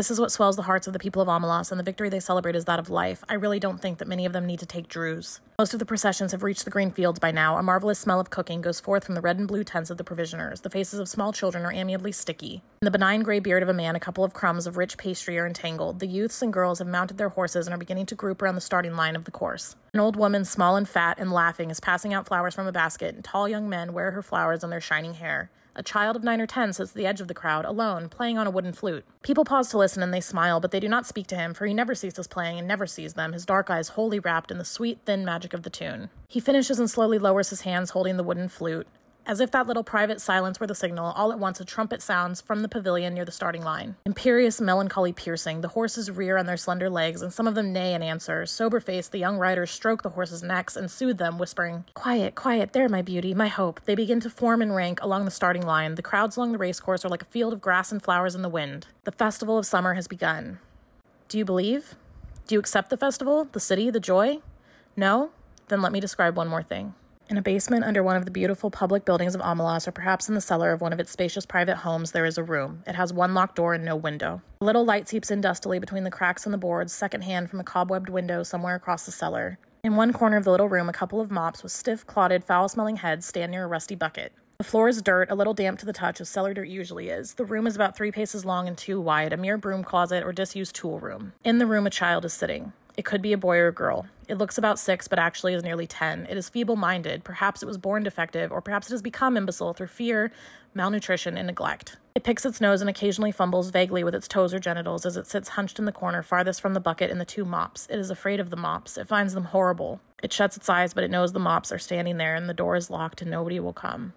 This is what swells the hearts of the people of Omelas, and the victory they celebrate is that of life. I really don't think that many of them need to take drues. Most of the processions have reached the green fields by now. A marvelous smell of cooking goes forth from the red and blue tents of the provisioners. The faces of small children are amiably sticky. In the benign gray beard of a man, a couple of crumbs of rich pastry are entangled. The youths and girls have mounted their horses and are beginning to group around the starting line of the course. An old woman, small and fat and laughing, is passing out flowers from a basket, and tall young men wear her flowers on their shining hair. A child of 9 or 10 sits at the edge of the crowd, alone, playing on a wooden flute. People pause to listen and they smile, but they do not speak to him, for he never ceases playing and never sees them, his dark eyes wholly wrapped in the sweet, thin magic of the tune. He finishes and slowly lowers his hands holding the wooden flute. As if that little private silence were the signal, all at once a trumpet sounds from the pavilion near the starting line. Imperious, melancholy, piercing, the horses rear on their slender legs, and some of them neigh in answer. Sober-faced, the young riders stroke the horses' necks and soothe them, whispering, "Quiet, quiet, there, my beauty, my hope." They begin to form in rank along the starting line. The crowds along the racecourse are like a field of grass and flowers in the wind. The festival of summer has begun. Do you believe? Do you accept the festival, the city, the joy? No? Then let me describe one more thing. In a basement under one of the beautiful public buildings of Omelas, or perhaps in the cellar of one of its spacious private homes, there is a room. It has one locked door and no window. A little light seeps in dustily between the cracks in the boards, secondhand from a cobwebbed window somewhere across the cellar. In one corner of the little room, a couple of mops with stiff, clotted, foul-smelling heads stand near a rusty bucket. The floor is dirt, a little damp to the touch, as cellar dirt usually is. The room is about 3 paces long and 2 wide, a mere broom closet or disused tool room. In the room, a child is sitting. It could be a boy or a girl. It looks about 6, but actually is nearly 10. It is feeble-minded. Perhaps it was born defective, or perhaps it has become imbecile through fear, malnutrition, and neglect. It picks its nose and occasionally fumbles vaguely with its toes or genitals as it sits hunched in the corner farthest from the bucket and the 2 mops. It is afraid of the mops. It finds them horrible. It shuts its eyes, but it knows the mops are standing there, and the door is locked and nobody will come.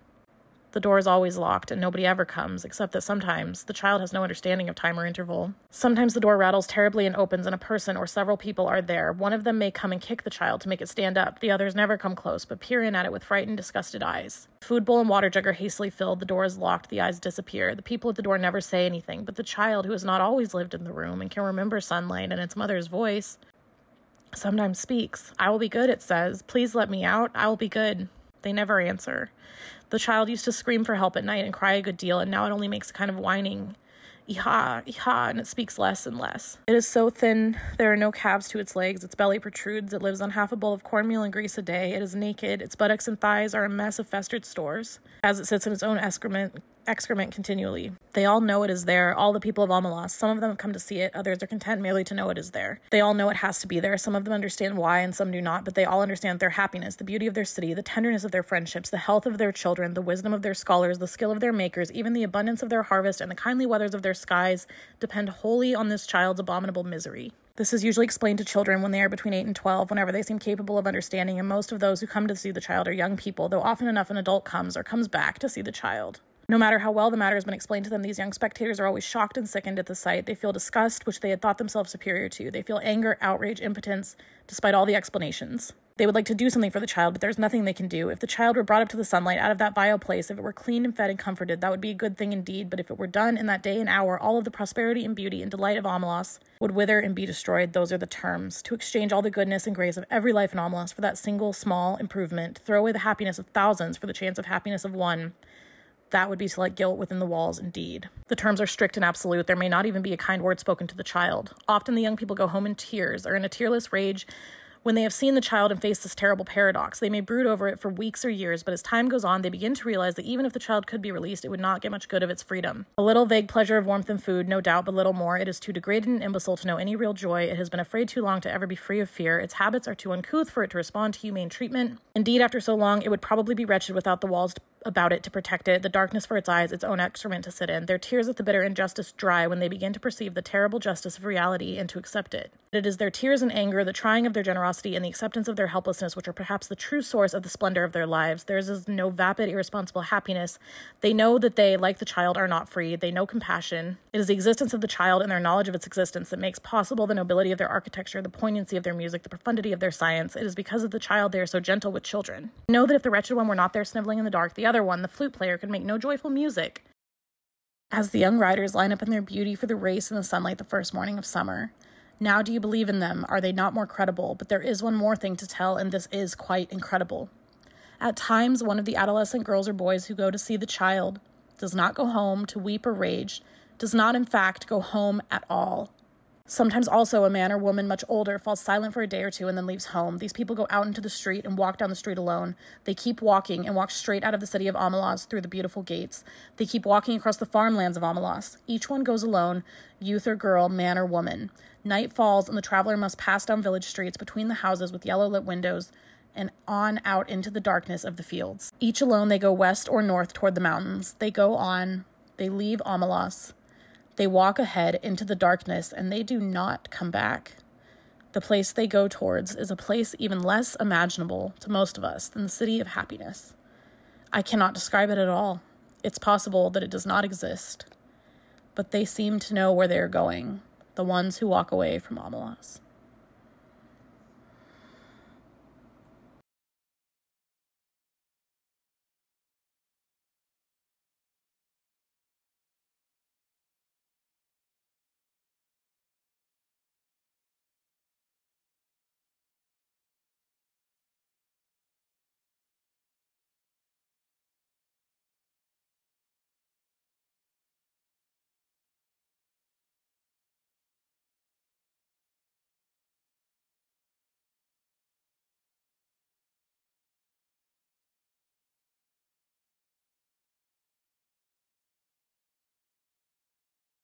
The door is always locked, and nobody ever comes, except that sometimes the child has no understanding of time or interval. Sometimes the door rattles terribly and opens, and a person or several people are there. One of them may come and kick the child to make it stand up. The others never come close, but peer in at it with frightened, disgusted eyes. The food bowl and water jug are hastily filled. The door is locked. The eyes disappear. The people at the door never say anything, but the child, who has not always lived in the room and can remember sunlight and its mother's voice, sometimes speaks. "I will be good," it says. "Please let me out. I will be good." They never answer. The child used to scream for help at night and cry a good deal, and now it only makes a kind of whining, "Ee-ha, ee-ha," and it speaks less and less. It is so thin, there are no calves to its legs, its belly protrudes, it lives on half a bowl of cornmeal and grease a day, it is naked, its buttocks and thighs are a mess of festered stores, as it sits in its own excrement continually. They all know it is there, all the people of Omelas. Some of them have come to see it, others are content merely to know it is there. They all know it has to be there, some of them understand why and some do not, but they all understand their happiness, the beauty of their city, the tenderness of their friendships, the health of their children, the wisdom of their scholars, the skill of their makers, even the abundance of their harvest and the kindly weathers of their skies depend wholly on this child's abominable misery. This is usually explained to children when they are between 8 and 12, whenever they seem capable of understanding, and most of those who come to see the child are young people, though often enough an adult comes or comes back to see the child. No matter how well the matter has been explained to them, these young spectators are always shocked and sickened at the sight. They feel disgust, which they had thought themselves superior to. They feel anger, outrage, impotence, despite all the explanations. They would like to do something for the child, but there's nothing they can do. If the child were brought up to the sunlight out of that vile place, if it were clean and fed and comforted, that would be a good thing indeed, but if it were done in that day and hour, all of the prosperity and beauty and delight of Omelas would wither and be destroyed. Those are the terms. To exchange all the goodness and grace of every life in Omelas for that single small improvement, to throw away the happiness of thousands for the chance of happiness of one, that would be to let guilt within the walls indeed. The terms are strict and absolute. There may not even be a kind word spoken to the child. Often the young people go home in tears or in a tearless rage when they have seen the child and faced this terrible paradox. They may brood over it for weeks or years, but as time goes on, they begin to realize that even if the child could be released, it would not get much good of its freedom. A little vague pleasure of warmth and food, no doubt, but little more. It is too degraded and imbecile to know any real joy. It has been afraid too long to ever be free of fear. Its habits are too uncouth for it to respond to humane treatment. Indeed, after so long, it would probably be wretched without the walls about it to protect it, the darkness for its eyes, its own excrement to sit in. Their tears at the bitter injustice dry when they begin to perceive the terrible justice of reality and to accept it. It is their tears and anger, the trying of their generosity, and the acceptance of their helplessness which are perhaps the true source of the splendor of their lives. Theirs is no vapid, irresponsible happiness. They know that they, like the child, are not free. They know compassion. It is the existence of the child and their knowledge of its existence that makes possible the nobility of their architecture, the poignancy of their music, the profundity of their science. It is because of the child they are so gentle with children. They know that if the wretched one were not there sniveling in the dark, the other one, the flute player, could make no joyful music. As the young riders line up in their beauty for the race in the sunlight the first morning of summer. Now do you believe in them? Are they not more credible? But there is one more thing to tell, and this is quite incredible. At times, one of the adolescent girls or boys who go to see the child does not go home to weep or rage, does not in fact go home at all. Sometimes also a man or woman much older falls silent for a day or two and then leaves home. These people go out into the street and walk down the street alone. They keep walking and walk straight out of the city of Omelas through the beautiful gates. They keep walking across the farmlands of Omelas. Each one goes alone, youth or girl, man or woman. Night falls and the traveler must pass down village streets between the houses with yellow-lit windows and on out into the darkness of the fields. Each alone they go west or north toward the mountains. They go on. They leave Omelas. They walk ahead into the darkness, and they do not come back. The place they go towards is a place even less imaginable to most of us than the city of happiness. I cannot describe it at all. It's possible that it does not exist. But they seem to know where they are going, the ones who walk away from Omelas.